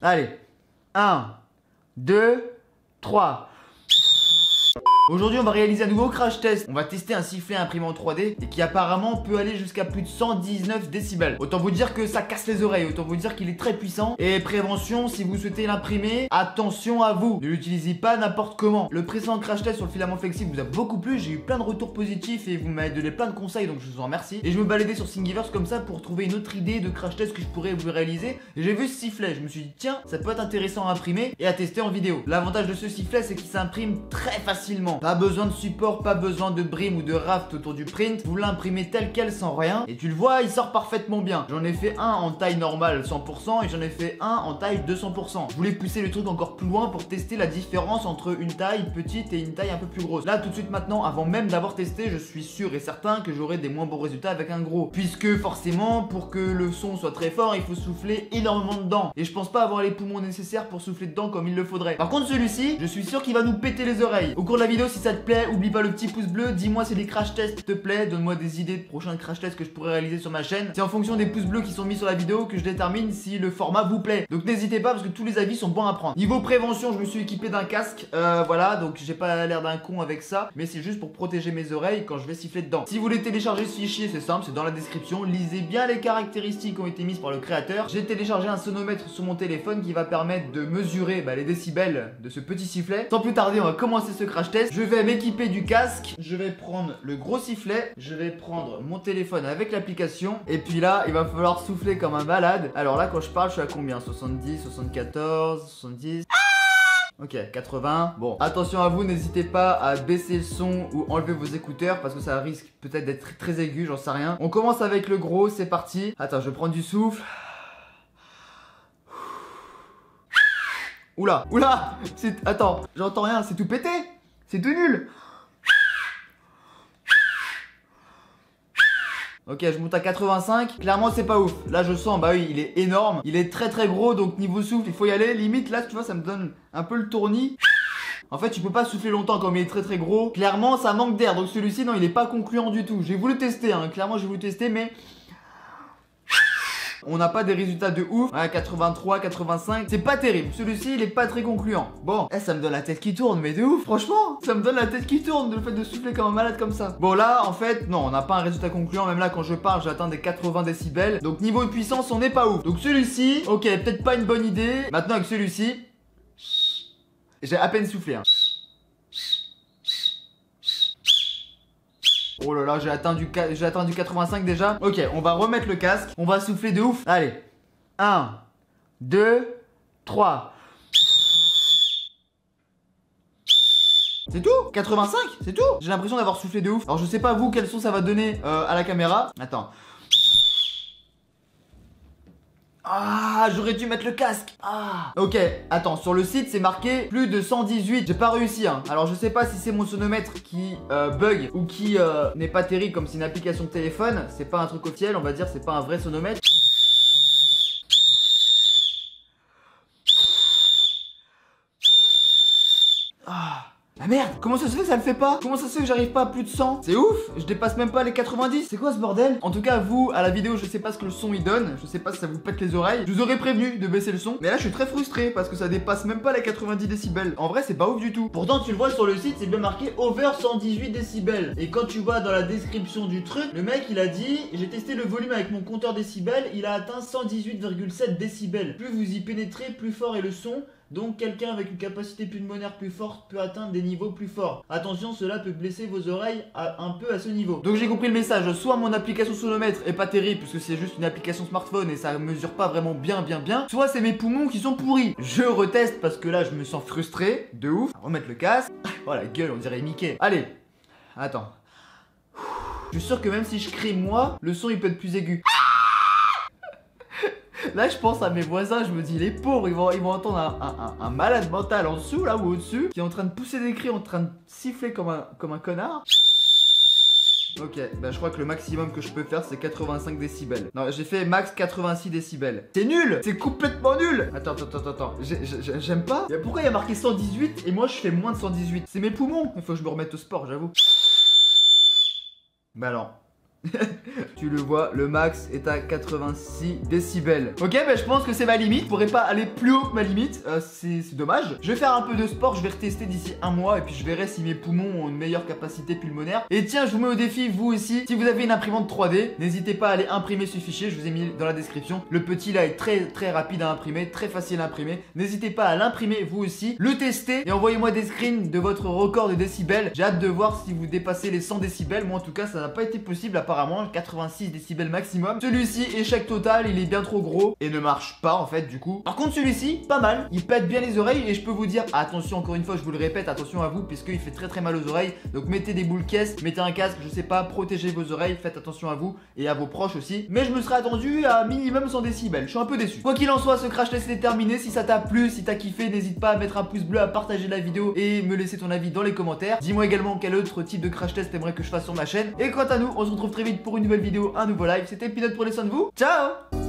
Allez, 1, 2, 3. Aujourd'hui on va réaliser un nouveau crash test. On va tester un sifflet imprimé en 3D et qui apparemment peut aller jusqu'à plus de 119 décibels. Autant vous dire que ça casse les oreilles, autant vous dire qu'il est très puissant. Et prévention, si vous souhaitez l'imprimer, attention à vous, ne l'utilisez pas n'importe comment. Le précédent crash test sur le filament flexible vous a beaucoup plu, j'ai eu plein de retours positifs et vous m'avez donné plein de conseils, donc je vous en remercie. Et je me baladais sur Thingiverse comme ça pour trouver une autre idée de crash test que je pourrais vous réaliser. Et j'ai vu ce sifflet, je me suis dit tiens, ça peut être intéressant à imprimer et à tester en vidéo. L'avantage de ce sifflet c'est qu'il s'imprime très facilement. Pas besoin de support, pas besoin de brim ou de raft autour du print. Vous l'imprimez tel quel sans rien. Et tu le vois, il sort parfaitement bien. J'en ai fait un en taille normale 100% et j'en ai fait un en taille 200%. Je voulais pousser le truc encore plus loin pour tester la différence entre une taille petite et une taille un peu plus grosse. Là tout de suite maintenant, avant même d'avoir testé, je suis sûr et certain que j'aurai des moins bons résultats avec un gros. Puisque forcément, pour que le son soit très fort, il faut souffler énormément dedans. Et je pense pas avoir les poumons nécessaires pour souffler dedans comme il le faudrait. Par contre celui-ci, je suis sûr qu'il va nous péter les oreilles. Au cours de la vidéo, si ça te plaît, oublie pas le petit pouce bleu, dis-moi si les crash tests te plaît, donne-moi des idées de prochains crash tests que je pourrais réaliser sur ma chaîne. C'est en fonction des pouces bleus qui sont mis sur la vidéo que je détermine si le format vous plaît. Donc n'hésitez pas parce que tous les avis sont bons à prendre. Niveau prévention, je me suis équipé d'un casque, voilà, donc j'ai pas l'air d'un con avec ça, mais c'est juste pour protéger mes oreilles quand je vais siffler dedans. Si vous voulez télécharger ce fichier, c'est simple, c'est dans la description, lisez bien les caractéristiques qui ont été mises par le créateur. J'ai téléchargé un sonomètre sur mon téléphone qui va permettre de mesurer les décibels de ce petit sifflet. Sans plus tarder, on va commencer ce crash test. Je vais m'équiper du casque, je vais prendre le gros sifflet, je vais prendre mon téléphone avec l'application et puis là il va falloir souffler comme un malade. Alors là quand je parle je suis à combien? 70, 74, 70... Ok, 80. Bon, attention à vous, n'hésitez pas à baisser le son ou enlever vos écouteurs parce que ça risque peut-être d'être très aigu, j'en sais rien. On commence avec le gros, c'est parti. Attends, je vais prendre du souffle. Oula, oula, attends, j'entends rien, c'est tout pété. C'est tout nul. Ok, je monte à 85. Clairement, c'est pas ouf. Là, je sens, bah oui, il est énorme. Il est très très gros, donc niveau souffle, il faut y aller. Limite, là, tu vois, ça me donne un peu le tournis. En fait, tu peux pas souffler longtemps comme il est très très gros. Clairement, ça manque d'air. Donc celui-ci, non, il est pas concluant du tout. J'ai voulu tester, hein. Clairement, j'ai voulu tester, mais... on n'a pas des résultats de ouf. Ouais, 83, 85, c'est pas terrible. Celui-ci, il est pas très concluant. Bon, ça me donne la tête qui tourne, mais de ouf, franchement. Ça me donne la tête qui tourne, le fait de souffler comme un malade comme ça. Bon, là, en fait, non, on n'a pas un résultat concluant. Même là, quand je parle, j'atteins des 80 décibels. Donc, niveau de puissance, on n'est pas ouf. Donc, celui-ci, ok, peut-être pas une bonne idée. Maintenant, avec celui-ci, j'ai à peine soufflé, hein. Oh là là, j'ai atteint du 85 déjà. Ok, on va remettre le casque. On va souffler de ouf. Allez. 1, 2, 3. C'est tout? 85? C'est tout? J'ai l'impression d'avoir soufflé de ouf. Alors je sais pas vous quel son ça va donner à la caméra. Attends. Ah, j'aurais dû mettre le casque. Ah. Ok, attends, sur le site c'est marqué plus de 118. J'ai pas réussi, hein. Alors je sais pas si c'est mon sonomètre qui bug ou qui n'est pas terrible comme c'est une application de téléphone. C'est pas un truc officiel, on va dire, c'est pas un vrai sonomètre. Ah. Ah merde, comment ça se fait que ça le fait pas? Comment ça se fait que j'arrive pas à plus de 100? C'est ouf, je dépasse même pas les 90. C'est quoi ce bordel? En tout cas, vous, à la vidéo, je sais pas ce que le son il donne. Je sais pas si ça vous pète les oreilles. Je vous aurais prévenu de baisser le son. Mais là, je suis très frustré parce que ça dépasse même pas les 90 décibels. En vrai, c'est pas ouf du tout. Pourtant, tu le vois sur le site, c'est bien marqué over 118 décibels. Et quand tu vois dans la description du truc, le mec, il a dit, j'ai testé le volume avec mon compteur décibels, il a atteint 118,7 décibels. Plus vous y pénétrez, plus fort est le son. Donc quelqu'un avec une capacité pulmonaire plus forte peut atteindre des niveaux plus forts. Attention, cela peut blesser vos oreilles un peu à ce niveau. Donc j'ai compris le message, soit mon application sonomètre est pas terrible puisque c'est juste une application smartphone et ça mesure pas vraiment bien, soit c'est mes poumons qui sont pourris. Je reteste parce que là je me sens frustré, de ouf. On va remettre le casque. Oh la gueule, on dirait Mickey. Allez, attends. Je suis sûr que même si je crie moi, le son il peut être plus aigu. Là je pense à mes voisins, je me dis les pauvres ils vont entendre un malade mental en dessous là ou au-dessus qui est en train de pousser des cris, en train de siffler comme un connard. Ok, bah je crois que le maximum que je peux faire c'est 85 décibels. Non, j'ai fait max 86 décibels. C'est nul! C'est complètement nul! Attends, j'aime pas. Pourquoi il y a marqué 118 et moi je fais moins de 118? C'est mes poumons. Il faut que je me remette au sport, j'avoue. Bah alors, Tu le vois, le max est à 86 décibels. Ok, bah je pense que c'est ma limite. Je pourrais pas aller plus haut que ma limite. C'est dommage. Je vais faire un peu de sport. Je vais retester d'ici un mois. Et puis je verrai si mes poumons ont une meilleure capacité pulmonaire. Et tiens, je vous mets au défi, vous aussi. Si vous avez une imprimante 3D, n'hésitez pas à aller imprimer ce fichier. Je vous ai mis dans la description. Le petit là est très rapide à imprimer. Très facile à imprimer. N'hésitez pas à l'imprimer vous aussi. Le tester. Et envoyez-moi des screens de votre record de décibels. J'ai hâte de voir si vous dépassez les 100 décibels. Moi en tout cas, ça n'a pas été possible apparemment. 86 décibels maximum. Celui-ci, échec total, il est bien trop gros et ne marche pas en fait du coup. Par contre celui-ci, pas mal, il pète bien les oreilles et je peux vous dire, attention encore une fois, je vous le répète, attention à vous puisqu'il fait très mal aux oreilles. Donc mettez des boules caisses, mettez un casque, je sais pas, protégez vos oreilles, faites attention à vous et à vos proches aussi. Mais je me serais attendu à minimum 100 décibels, je suis un peu déçu. Quoi qu'il en soit, ce crash test est terminé. Si ça t'a plu, si t'as kiffé, n'hésite pas à mettre un pouce bleu, à partager la vidéo et me laisser ton avis dans les commentaires. Dis-moi également quel autre type de crash test t'aimerais que je fasse sur ma chaîne. Et quant à nous, on se retrouve très vite pour une nouvelle vidéo, un nouveau live. C'était Pilote, prenez soin de vous. Ciao.